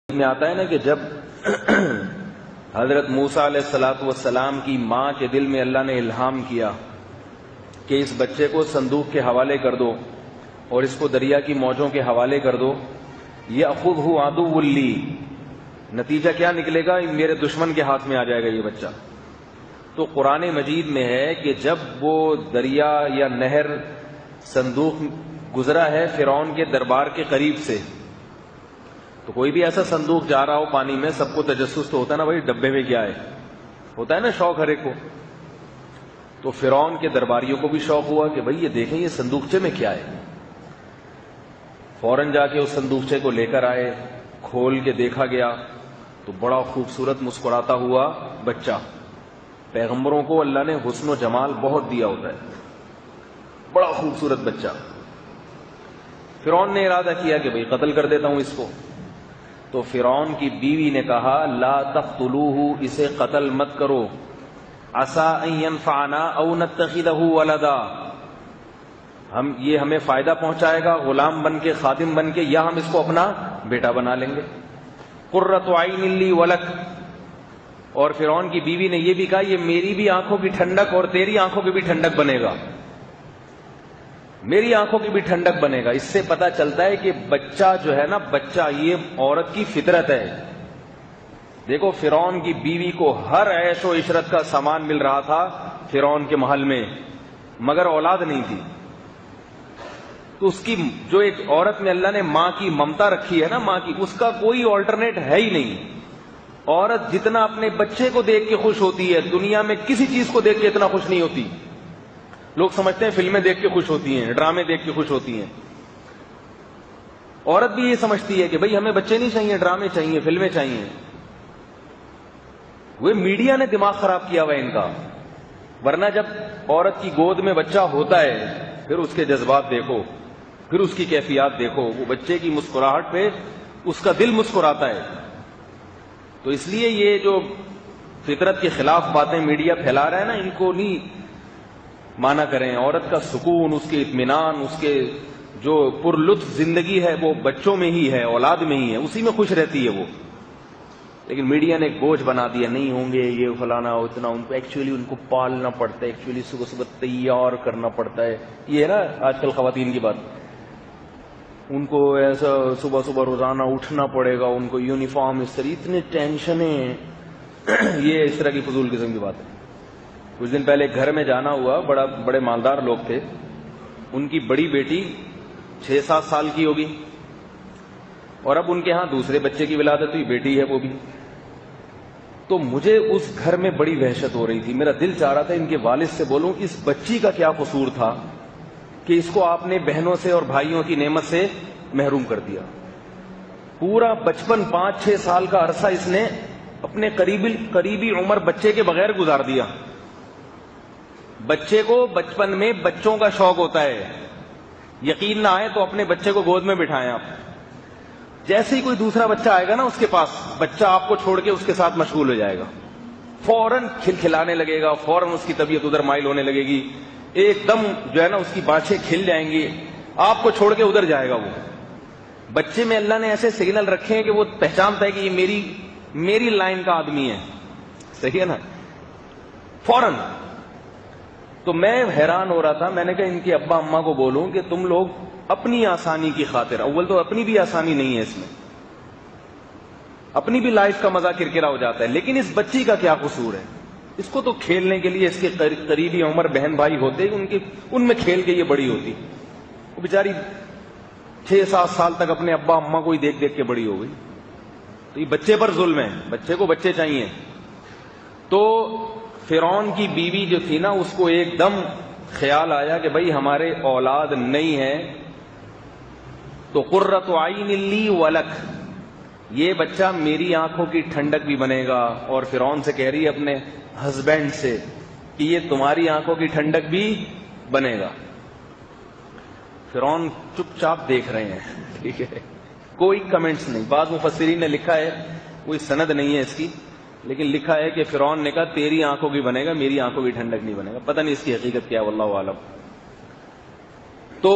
میں آتا ہے نا کہ جب حضرت موسیٰ علیہ السلام کی ماں کے دل میں اللہ نے الہام کیا کہ اس بچے کو صندوق کے حوالے کر دو اور اس کو دریا کی موجوں کے حوالے کر دو، یأخذہ عدو لی، نتیجہ کیا نکلے گا؟ میرے دشمن کے ہاتھ میں آ جائے گا یہ بچہ۔ تو قرآن مجید میں ہے کہ جب وہ دریا یا نہر صندوق گزرا ہے فرعون کے دربار کے قریب سے، تو کوئی بھی ایسا صندوق جا رہا ہو پانی میں، سب کو تجسس تو ہوتا ہے نا، بھائی ڈبے میں کیا ہے، ہوتا ہے نا شوق ہر ایک کو۔ تو فرعون کے درباریوں کو بھی شوق ہوا کہ بھائی یہ دیکھیں یہ صندوقچے میں کیا ہے۔ فوراً جا کے اس صندوقچے کو لے کر آئے، کھول کے دیکھا گیا تو بڑا خوبصورت مسکراتا ہوا بچہ۔ پیغمبروں کو اللہ نے حسن و جمال بہت دیا ہوتا ہے، بڑا خوبصورت بچہ۔ فرعون نے ارادہ کیا کہ بھئی قتل کر دیتا ہوں اس کو۔ تو فرعون کی بیوی نے کہا لا تقتلوہ، اسے قتل مت کرو، عسیٰ ان ینفعنا او نتخذہ ولدا، یہ ہمیں فائدہ پہنچائے گا غلام بن کے، خادم بن کے، یا ہم اس کو اپنا بیٹا بنا لیں گے۔ قرۃ عین لی ولک، اور فرعون کی بیوی نے یہ بھی کہا یہ میری بھی آنکھوں کی ٹھنڈک اور تیری آنکھوں کی بھی ٹھنڈک بنے گا، میری آنکھوں کی بھی ٹھنڈک بنے گا۔ اس سے پتہ چلتا ہے کہ بچہ جو ہے نا، بچہ یہ عورت کی فطرت ہے۔ دیکھو فرعون کی بیوی کو ہر عیش و عشرت کا سامان مل رہا تھا فرعون کے محل میں، مگر اولاد نہیں تھی۔ تو اس کی جو ایک عورت میں اللہ نے ماں کی ممتا رکھی ہے نا، ماں کی، اس کا کوئی آلٹرنیٹ ہے ہی نہیں۔ عورت جتنا اپنے بچے کو دیکھ کے خوش ہوتی ہے، دنیا میں کسی چیز کو دیکھ کے اتنا خوش نہیں ہوتی۔ لوگ سمجھتے ہیں فلمیں دیکھ کے خوش ہوتی ہیں، ڈرامے دیکھ کے خوش ہوتی ہیں۔ عورت بھی یہ سمجھتی ہے کہ بھئی ہمیں بچے نہیں چاہیے، ڈرامے چاہیے، فلمیں چاہیے۔ وہ میڈیا نے دماغ خراب کیا ہوا ہے ان کا، ورنہ جب عورت کی گود میں بچہ ہوتا ہے پھر اس کے جذبات دیکھو، پھر اس کی کیفیات دیکھو، وہ بچے کی مسکراہٹ پہ اس کا دل مسکراتا ہے۔ تو اس لیے یہ جو فطرت کے خلاف باتیں میڈیا پھیلا رہا ہے نا، ان کو نہیں مانا کریں۔ عورت کا سکون، اس کے اطمینان، اس کے جو پر لطف زندگی ہے وہ بچوں میں ہی ہے، اولاد میں ہی ہے، اسی میں خوش رہتی ہے وہ۔ لیکن میڈیا نے بوجھ بنا دیا، نہیں ہوں گے یہ فلانا اتنا، ان کو ایکچولی ان کو پالنا پڑتا ہے، ایکچولی صبح صبح تیار کرنا پڑتا ہے۔ یہ ہے نا آج کل خواتین کی بات، ان کو ایسا صبح صبح روزانہ اٹھنا پڑے گا، ان کو یونیفارم اس طرح، اتنے ٹینشنیں، یہ اس طرح کی فضول قسم کی بات ہے۔ کچھ دن پہلے گھر میں جانا ہوا، بڑے مالدار لوگ تھے، ان کی بڑی بیٹی 6-7 سال کی ہوگی، اور اب ان کے ہاں دوسرے بچے کی ولادت ہوئی، بیٹی ہے وہ بھی۔ تو مجھے اس گھر میں بڑی وحشت ہو رہی تھی، میرا دل چاہ رہا تھا ان کے والد سے بولوں اس بچی کا کیا قصور تھا کہ اس کو آپ نے بہنوں سے اور بھائیوں کی نعمت سے محروم کر دیا۔ پورا بچپن 5-6 سال کا عرصہ اس نے اپنے قریبی عمر بچے کے بغیر گزار دیا۔ بچے کو بچپن میں بچوں کا شوق ہوتا ہے، یقین نہ آئے تو اپنے بچے کو گود میں بٹھائیں آپ، جیسے ہی کوئی دوسرا بچہ آئے گا نا اس کے پاس، بچہ آپ کو چھوڑ کے اس کے ساتھ مشغول ہو جائے گا، فوراً کھلکھلانے لگے گا، فوراً اس کی طبیعت ادھر مائل ہونے لگے گی، ایک دم جو ہے نا اس کی بانچیں کھل جائیں گی، آپ کو چھوڑ کے ادھر جائے گا۔ وہ بچے میں اللہ نے ایسے سگنل رکھے ہیں کہ وہ پہچانتا ہے کہ یہ میری لائن کا آدمی ہے، صحیح ہے نا، فوراً۔ تو میں حیران ہو رہا تھا، میں نے کہا ان کے ابا اماں کو بولوں کہ تم لوگ اپنی آسانی کی خاطر، اول تو اپنی بھی آسانی نہیں ہے اس میں، اپنی بھی لائف کا مزہ کرکرا ہو جاتا ہے، لیکن اس بچی کا کیا قصور ہے؟ اس کو تو کھیلنے کے لیے اس کے قریبی عمر بہن بھائی ہوتے، ان میں کھیل کے یہ بڑی ہوتی، وہ بیچاری 6-7 سال تک اپنے ابا اماں کو ہی دیکھ دیکھ کے بڑی ہو گئی۔ تو یہ بچے پر ظلم ہے، بچے کو بچے چاہیے۔ تو فرعون کی بیوی جو تھی نا، اس کو ایک دم خیال آیا کہ بھئی ہمارے اولاد نہیں ہے، تو قرۃ عین لی ولک، یہ بچہ میری آنکھوں کی ٹھنڈک بھی بنے گا، اور فرعون سے کہہ رہی ہے اپنے ہسبینڈ سے کہ یہ تمہاری آنکھوں کی ٹھنڈک بھی بنے گا۔ فرعون چپ چاپ دیکھ رہے ہیں، ٹھیک ہے، کوئی کمنٹس نہیں۔ بعض مفسرین نے لکھا ہے، کوئی سند نہیں ہے اس کی، لیکن لکھا ہے کہ فرعون نے کہا تیری آنکھوں کی بنے گا، میری آنکھوں کی ٹھنڈک نہیں بنے گا۔ پتہ نہیں اس کی حقیقت کیا، واللہ اعلم۔ تو